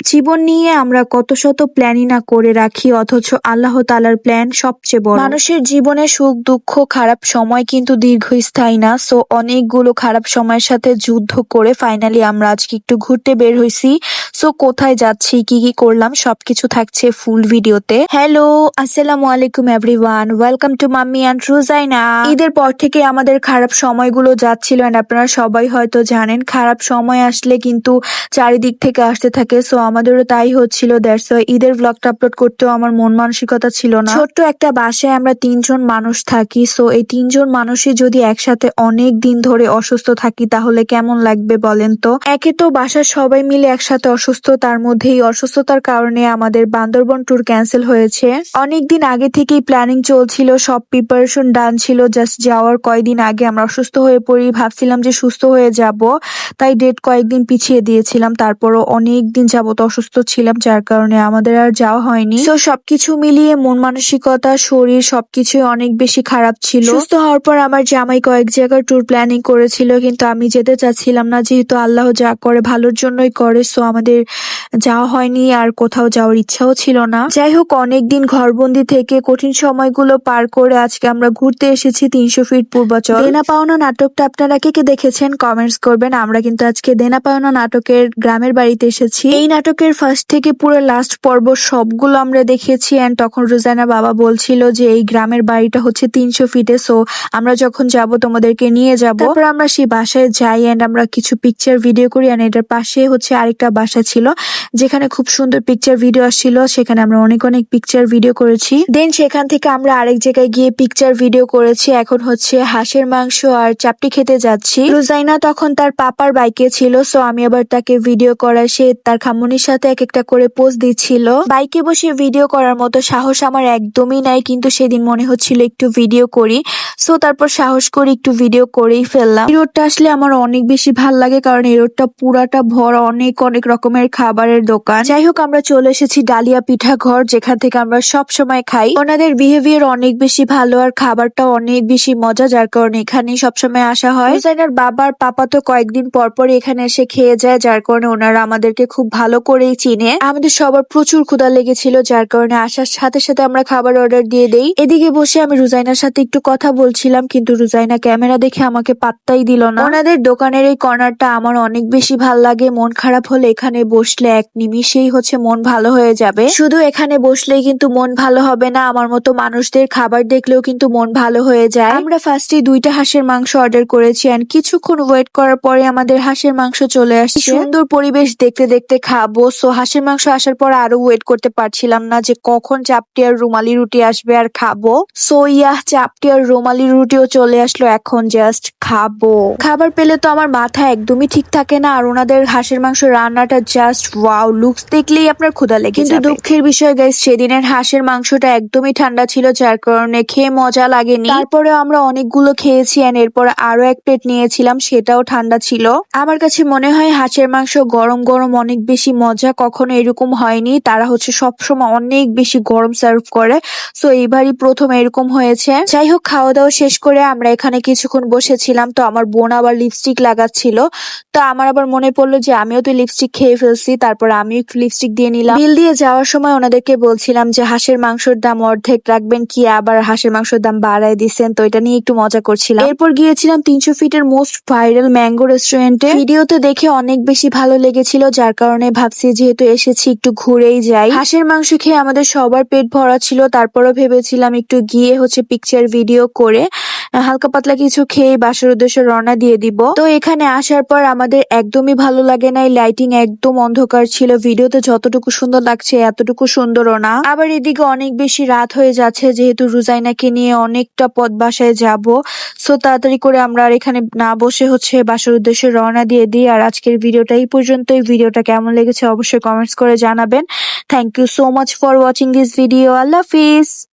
জীবন নিয়ে আমরা কত শত প্ল্যানই না করে রাখি, অথচ আল্লাহ তাআলার প্ল্যান সবচেয়ে বড়। মানুষের জীবনে সুখ দুঃখ খারাপ সময় কিন্তু দীর্ঘস্থায়ী না। সো অনেকগুলো খারাপ সময়ের সাথে যুদ্ধ করে ফাইনালি আমরা আজকে একটু ঘুরতে বের হইছি। সো কোথায় যাচ্ছি, কি কি করলাম সবকিছু থাকছে ফুল ভিডিওতে। হ্যালো, আসসালামু আলাইকুম everyone, welcome to mummy and Rujaina. ঈদের পর থেকে আমাদের খারাপ সময়গুলো যাচ্ছিল, এন্ড আপনারা সবাই হয়তো জানেন খারাপ সময় আসলে কিন্তু চারিদিক থেকে আসতে থাকে। সো আমাদেরও তাই হচ্ছিল। দ্যাটস ওয়াই ঈদের ব্লগটা আপলোড করতেও আমার মন মানসিকতা ছিল না। ছোট্ট একটা বাসায় আমরা 3জন মানুষ থাকি। সো এই 3জন মানুষই যদি একসাথে অনেক দিন ধরে অসুস্থ থাকি তাহলে কেমন লাগবে বলেন তো। একে তো বাসার সবাই মিলে একসাথে অসুস্থ, তার মধ্যেই অসুস্থতার কারণে আমাদের বান্দরবন ট্যুর ক্যান্সেল হয়েছে। অনেকদিন আগে থেকেই প্ল্যানিং চলছিল, সব প্রিপারেশন ডান ছিল, জাস্ট যাওয়ার কয়েকদিন আগে আমরা অসুস্থ হয়ে পড়ি। ভাবছিলাম যে সুস্থ হয়ে যাব, তাই ডেট কয়েকদিন পিছিয়ে দিয়েছিলাম। তারপরও অনেক দিন যাবত অসুস্থ ছিলাম, যার কারণে আমাদের আর যাওয়া হয়নি। তো সবকিছু মিলিয়ে মন মানসিকতা, শরীর সবকিছুই অনেক বেশি খারাপ ছিল। সুস্থ হওয়ার পর আমার জামাই কয়েক জায়গার ট্যুর প্ল্যানিং করেছিল, কিন্তু আমি যেতে চাচ্ছিলাম না, যেহেতু আল্লাহ যা করে ভালোর জন্যই করে। সো আমাদের যাওয়া হয়নি, আর কোথাও যাওয়ার ইচ্ছাও ছিল না। যাই হোক, অনেকদিন ঘরবন্দি থেকে কঠিন সময়গুলো পার করে আজকে আমরা ঘুরতে এসেছি 300 ফিট পূর্বাচল। দেনা পাওনা নাটকটা আপনারা কে কে দেখেছেন কমেন্টস করবেন। আমরা কিন্তু আজকে দেনা পাওনা নাটকের গ্রামের বাড়িতে এসেছি। এই নাটকের ফার্স্ট থেকে পুরো লাস্ট পর্ব সবগুলো আমরা দেখেছি। এন্ড তখন রোজানা বাবা বলছিল যে এই গ্রামের বাড়িটা হচ্ছে 300 ফিটে, সো আমরা যখন যাব তোমাদেরকে নিয়ে যাব। তারপর আমরা সেই বাসায় যাই, এন্ড আমরা কিছু পিকচার ভিডিও করি। এন্ড এটার পাশে হচ্ছে আরেকটা বাসা ছিল যেখানে খুব সুন্দর পিকচার ভিডিও আসছিল, সেখানে আমরা অনেক অনেক পিকচার ভিডিও করেছি। দেন সেখান থেকে আমরা আরেক জায়গায় গিয়ে পিকচার ভিডিও করেছি। এখন হচ্ছে হাঁসের মাংস আর চাপটি খেতে যাচ্ছি। রোজাইনা তখন তার পাপার বাইকে ছিল, সো আমি আবার তাকে ভিডিও করায় সে তার খামুনির সাথে এক একটা করে পোজ দিচ্ছিল। বাইকে বসে ভিডিও করার মতো সাহস আমার একদমই নাই, কিন্তু সেদিন মনে হচ্ছিল একটু ভিডিও করি। সো তারপর সাহস করে একটু ভিডিও করেই ফেললাম। এই রোডটা আসলে আমার অনেক বেশি ভাল লাগে, কারণ এই রোডটা পুরাটা ভরা অনেক অনেক রকমের খাবারের দোকান। যাই হোক, আমরা চলে এসেছি ডালিয়া পিঠা ঘর, যেখান থেকে আমরা সব সময় খাই। ওনাদের বিহেভিয়ার অনেক বেশি ভালো, আর খাবারটা অনেক বেশি মজা, যার কারণে এখানেই সবসময় আসা হয়। রোজাইনার বাবার পাপা তো কয়েকদিন পর পর এখানে এসে খেয়ে যায়, যার কারণে ওনারা আমাদেরকে খুব ভালো করেই চিনে। আমাদের সবার প্রচুর ক্ষুধা লেগেছিল, যার কারণে আসার সাথে সাথে আমরা খাবার অর্ডার দিয়ে দেই। এদিকে বসে আমি রুজাইনার সাথে একটু কথা বলছিলাম, কিন্তু রুজাইনা ক্যামেরা দেখে আমাকে পাত্তাই দিল না। ওনাদের দোকানের এই কর্নারটা আমার অনেক বেশি ভাল লাগে। মন খারাপ হলে এখানে বসলে এক নিমিষেই হচ্ছে মন ভালো হয়ে যাবে। শুধু এখানে বসলেই কিন্তু মন ভালো হবে না, আমার মতো মানুষদের খাবার দেখলেও কিন্তু মন ভালো হয়ে যায়। আমরা ফার্স্টে 2টা হাঁসের মাংস অর্ডার করেছি, এন্ড কিছুক্ষণ ওয়েট করার পরে আমাদের হাঁসের মাংস চলে আসছে। সুন্দর পরিবেশ দেখতে দেখতে খাবো। সো হাঁসের মাংস আসার পর আরো ওয়েট করতে পারছিলাম না যে কখন চাপটি আর রুমালি রুটি আসবে আর খাবো। সো চাপটি আর রুমালি রুটিও চলে আসলো, এখন জাস্ট খাবো। খাবার পেলে তো আমার মাথা একদমই ঠিক থাকে না, আর ওনাদের হাঁসের মাংস রান্নাটা জাস্ট ওয়াও, লুকস দেখলেই আপনার ক্ষুধা লেগে যাবে। কিন্তু দুঃখের বিষয় গাইস, সেদিনের হাঁসের মাংসটা একদমই ঠান্ডা ছিল, যার কারণে খেয়ে মজা লাগেনি। তারপরে আমরা অনেকগুলো খেয়েছি, এন্ড এরপর আরো এক প্লেট নিয়েছিলাম, সেটাও ঠান্ডা ছিল। আমার কাছে মনে হয় হাঁসের মাংস গরম গরম অনেক বেশি মজা, কখনো এরকম হয়নি। তারা হচ্ছে সবসময় অনেক বেশি গরম সার্ভ করে, সো এইবারই প্রথম এরকম হয়েছে। যাই হোক, খাওয়া দাওয়া শেষ করে আমরা এখানে কিছুক্ষণ বসেছিলাম। তো আমার বোন আবার লিপস্টিক লাগাচ্ছিল, তো আমার আবার মনে পড়লো যে আমিও তো লিপস্টিক খেয়ে ফেলছি। তারপর আমি একটু লিপস্টিক দিয়ে নিলাম। বিল দিয়ে যাওয়ার সময় ওনাদেরকে বলছিলাম যে হাঁসের মাংসের দাম অর্ধেক রাখবেন কি, আবার হাঁসের মাংসের দাম বাড়ায় দিচ্ছেন, তো এটা নিয়ে একটু মজা করছিলাম। এরপর গিয়েছিলাম 300 ফিটের মোস্ট ভাইরাল ম্যাঙ্গো রেস্টুরেন্টে। ভিডিওতে দেখে অনেক বেশি ভালো লেগেছিল, যার কারণে ভাবছি যেহেতু এসেছি একটু ঘুরেই যাই। হাঁসের মাংস খেয়ে আমাদের সবার পেট ভরা ছিল, তারপরও ভেবেছিলাম একটু গিয়ে হচ্ছে পিকচার ভিডিও করে হালকা পাতলা কিছু খেয়ে বাসার উদ্দেশ্যে রওনা দিয়ে দিব। তো এখানে আসার পর আমাদের একদমই ভালো লাগে নাই, লাইটিং একদম অন্ধকার ছিল। ভিডিওতে যতটুকু সুন্দর লাগছে এতটুকু সুন্দরও না। আবার এদিকে অনেক বেশি রাত হয়ে যাচ্ছে, যেহেতু রুজাইনাকে নিয়ে অনেকটা পথ বাসায় যাব। সো তাড়াতাড়ি করে আমরা আর এখানে না বসে হচ্ছে বাসার উদ্দেশ্যে রওনা দিয়ে দিই। আর আজকের ভিডিওটা এই পর্যন্তই। ভিডিওটা কেমন লেগেছে অবশ্যই কমেন্টস করে জানাবেন। Thank you so much for watching this video. আল্লাহ হাফিজ।